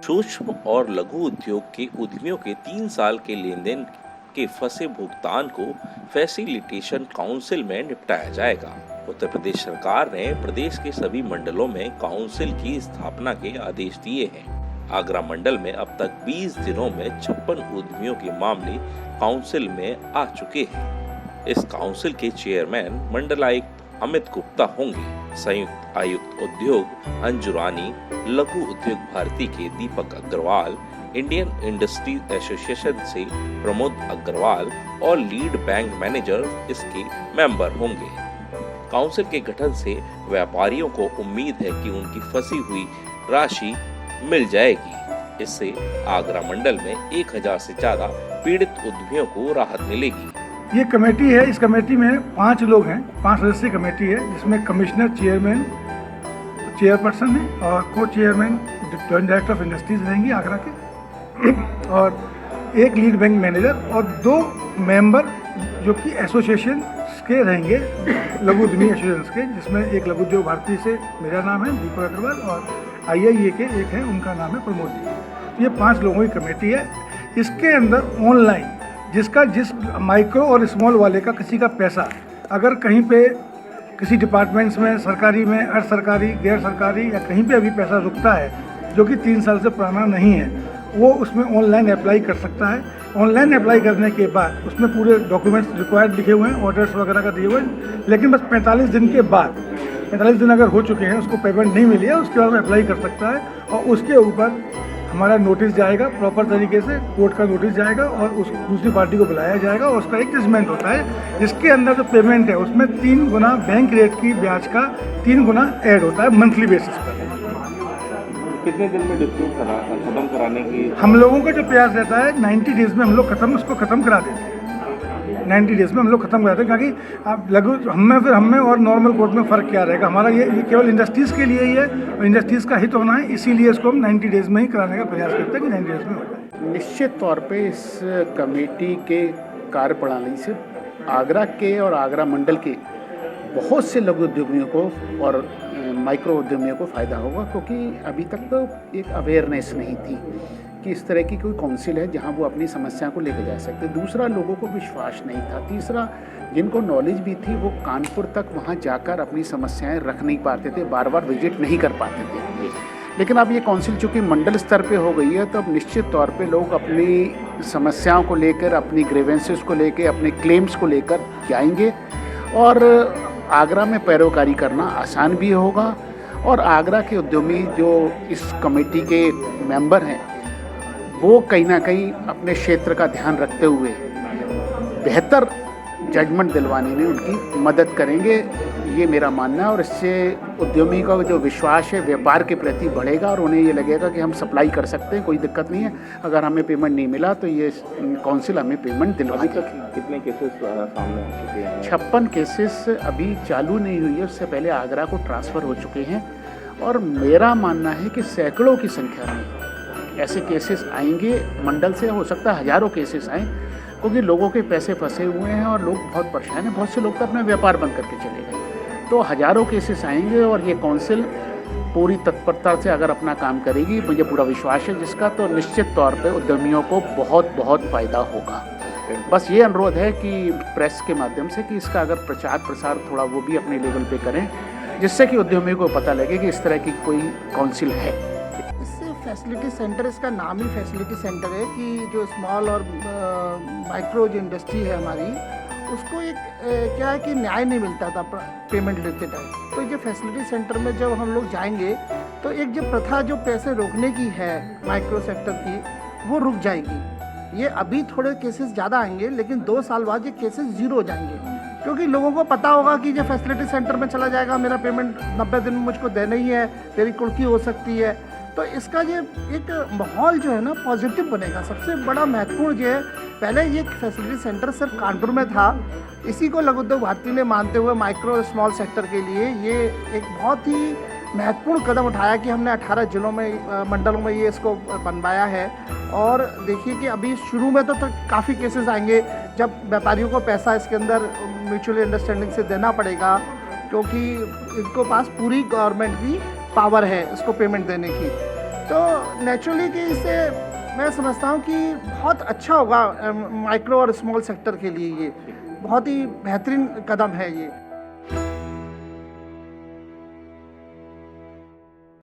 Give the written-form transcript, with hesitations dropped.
सूक्ष्म और लघु उद्योग के उद्यमियों के 3 साल के लेन देन के फंसे भुगतान को फैसिलिटेशन काउंसिल में निपटाया जाएगा। उत्तर प्रदेश सरकार ने प्रदेश के सभी मंडलों में काउंसिल की स्थापना के आदेश दिए हैं। आगरा मंडल में अब तक 20 दिनों में 56 उद्यमियों के मामले काउंसिल में आ चुके हैं। इस काउंसिल के चेयरमैन मंडलायुक्त अमित गुप्ता होंगे। संयुक्त आयुक्त उद्योग अंजू रानी, लघु उद्योग भारती के दीपक अग्रवाल, इंडियन इंडस्ट्री एसोसिएशन से प्रमोद अग्रवाल और लीड बैंक मैनेजर इसके मेंबर होंगे। काउंसिल के गठन से व्यापारियों को उम्मीद है कि उनकी फंसी हुई राशि मिल जाएगी। इससे आगरा मंडल में 1000 से ज्यादा पीड़ित उद्यमियों को राहत मिलेगी। ये कमेटी है, इस कमेटी में 5 लोग हैं, 5 सदस्यीय कमेटी है, जिसमें कमिश्नर, चेयरमैन, चेयरपर्सन है और को chairman joint director of industries रहेंगी आगरा के, और एक लीड बैंक मैनेजर और 2 मेंबर जो कि एसोसिएशन के रहेंगे, लघु उद्यमी एसोसिएशन के, जिसमें एक लघु उद्योग भारती से मेरा नाम है दीपक अग्रवाल और IIA के एक है, उनका नाम है प्रमोद जी। ये 5 लोगों की कमेटी है। इसके अंदर ऑनलाइन जिस माइक्रो और स्मॉल वाले का किसी का पैसा अगर कहीं पे किसी डिपार्टमेंट्स में, सरकारी में, अर्ध सरकारी, गैर सरकारी या कहीं पे अभी पैसा रुकता है जो कि 3 साल से पुराना नहीं है, वो उसमें ऑनलाइन अप्लाई कर सकता है। ऑनलाइन अप्लाई करने के बाद उसमें पूरे डॉक्यूमेंट्स रिक्वायर्ड लिखे हुए हैं, ऑर्डर्स वगैरह का दिए हुए हैं, लेकिन बस 45 दिन के बाद, 45 दिन अगर हो चुके हैं, उसको पेमेंट नहीं मिली है, उसके बाद में अप्लाई कर सकता है और उसके ऊपर हमारा नोटिस जाएगा, प्रॉपर तरीके से कोर्ट का नोटिस जाएगा और उस दूसरी पार्टी को बुलाया जाएगा और उसका एक जजमेंट होता है, जिसके अंदर जो पेमेंट है उसमें 3 गुना बैंक रेट की ब्याज का 3 गुना ऐड होता है मंथली बेसिस पर। कितने दिन में डिस्प्यूट खत्म कराने की हम लोगों का जो प्रयास रहता है 90 डेज में हम लोग उसको खत्म करा देते हैं। 90 डेज में हम लोग खत्म कराते हैं, क्योंकि आप लघु हमें और नॉर्मल कोर्ट में फ़र्क क्या रहेगा। हमारा ये केवल इंडस्ट्रीज़ के लिए ही है और इंडस्ट्रीज़ का हित होना है, इसीलिए इसको हम 90 डेज में ही कराने का प्रयास करते हैं कि 90 डेज में हो जाए। निश्चित तौर पे इस कमेटी के कार्यप्रणाली से आगरा के और आगरा मंडल के बहुत से लघु उद्यमियों को और माइक्रो उद्यमियों को फ़ायदा होगा, क्योंकि अभी तक तो एक अवेयरनेस नहीं थी कि इस तरह की कोई काउंसिल है जहां वो अपनी समस्या को लेकर जा सकते। दूसरा, लोगों को विश्वास नहीं था। तीसरा, जिनको नॉलेज भी थी वो कानपुर तक वहां जाकर अपनी समस्याएं रख नहीं पाते थे, बार बार विजिट नहीं कर पाते थे। लेकिन अब ये काउंसिल चूँकि मंडल स्तर पे हो गई है, तो अब निश्चित तौर पे लोग अपनी समस्याओं को लेकर, अपनी ग्रीवेंसेस को लेकर, अपने क्लेम्स को लेकर जाएंगे और आगरा में पैरोकारी करना आसान भी होगा। और आगरा के उद्यमी जो इस कमेटी के मेंबर हैं, वो कहीं ना कहीं अपने क्षेत्र का ध्यान रखते हुए बेहतर जजमेंट दिलवाने में उनकी मदद करेंगे, ये मेरा मानना है। और इससे उद्यमी का जो विश्वास है व्यापार के प्रति बढ़ेगा और उन्हें ये लगेगा कि हम सप्लाई कर सकते हैं, कोई दिक्कत नहीं है। अगर हमें पेमेंट नहीं मिला तो ये काउंसिल हमें पेमेंट दिलवा देगी। अभी तक कितने केसेस सामने आ चुके हैं? 56 केसेस अभी चालू नहीं हुई है, उससे पहले आगरा को ट्रांसफ़र हो चुके हैं। और मेरा मानना है कि सैकड़ों की संख्या में ऐसे केसेस आएंगे मंडल से, हो सकता है हज़ारों केसेस आएँ, क्योंकि लोगों के पैसे फंसे हुए हैं और लोग बहुत परेशान हैं। बहुत से लोग तो अपना व्यापार बंद करके चले गए, तो हज़ारों केसेस आएंगे और ये काउंसिल पूरी तत्परता से अगर अपना काम करेगी, मुझे पूरा विश्वास है जिसका, तो निश्चित तौर पे उद्यमियों को बहुत फ़ायदा होगा। बस ये अनुरोध है कि प्रेस के माध्यम से कि इसका अगर प्रचार प्रसार थोड़ा वो भी अपने लेवल पे करें, जिससे कि उद्यमियों को पता लगे कि इस तरह की कोई काउंसिल है। इससे फैसिलिटी सेंटर, इसका नाम ही फैसिलिटी सेंटर है कि जो स्मॉल और माइक्रो जो इंडस्ट्री है हमारी, उसको एक क्या है कि न्याय नहीं मिलता था पेमेंट लेते टाइम। तो ये फैसिलिटी सेंटर में जब हम लोग जाएंगे तो एक जो प्रथा जो पैसे रोकने की है माइक्रो सेक्टर की, वो रुक जाएगी। ये अभी थोड़े केसेस ज़्यादा आएंगे, लेकिन 2 साल बाद ये केसेस ज़ीरो हो जाएंगे, क्योंकि लोगों को पता होगा कि ये फैसिलिटी सेंटर में चला जाएगा, मेरा पेमेंट 90 दिन में मुझको देना ही है, तेरी कुर्की हो सकती है। तो इसका ये एक माहौल जो है ना पॉजिटिव बनेगा। सबसे बड़ा महत्वपूर्ण जो है, पहले ये फैसिलिटी सेंटर सिर्फ कानपुर में था, इसी को लघु उद्योग भारती ने मानते हुए माइक्रो स्मॉल सेक्टर के लिए ये एक बहुत ही महत्वपूर्ण कदम उठाया कि हमने 18 जिलों में, मंडलों में ये इसको बनवाया है। और देखिए कि अभी शुरू में तो काफ़ी केसेस आएंगे जब व्यापारियों को पैसा इसके अंदर म्यूचुअल अंडरस्टैंडिंग से देना पड़ेगा, क्योंकि इनको पास पूरी गवर्नमेंट की पावर है इसको पेमेंट देने की। तो नेचुरली कि इससे मैं समझता हूँ कि बहुत अच्छा होगा माइक्रो और स्मॉल सेक्टर के लिए, ये बहुत ही बेहतरीन कदम है ये।